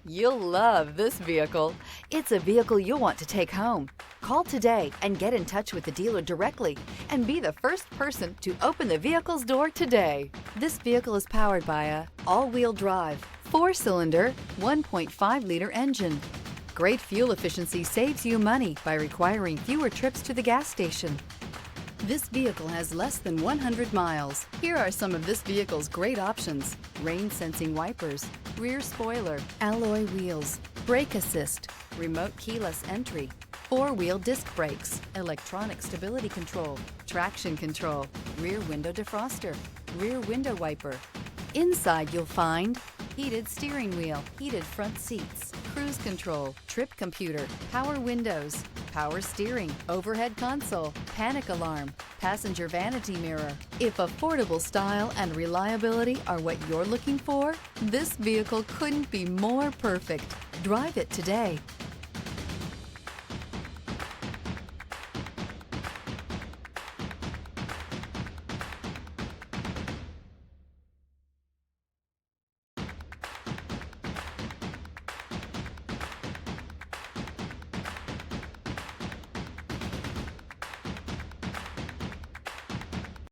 You'll love this vehicle. It's a vehicle you'll want to take home. Call today and get in touch with the dealer directly and be the first person to open the vehicle's door today. This vehicle is powered by a all-wheel drive, 4-cylinder, 1.5-liter engine. Great fuel efficiency saves you money by requiring fewer trips to the gas station. This vehicle has less than 100 miles. Here are some of this vehicle's great options: rain-sensing wipers, rear spoiler, alloy wheels, brake assist, remote keyless entry, 4-wheel disc brakes, electronic stability control, traction control, rear window defroster, rear window wiper. Inside you'll find heated steering wheel, heated front seats, cruise control, trip computer, power windows, power steering, overhead console, panic alarm, passenger vanity mirror. If affordable style and reliability are what you're looking for, this vehicle couldn't be more perfect. Drive it today.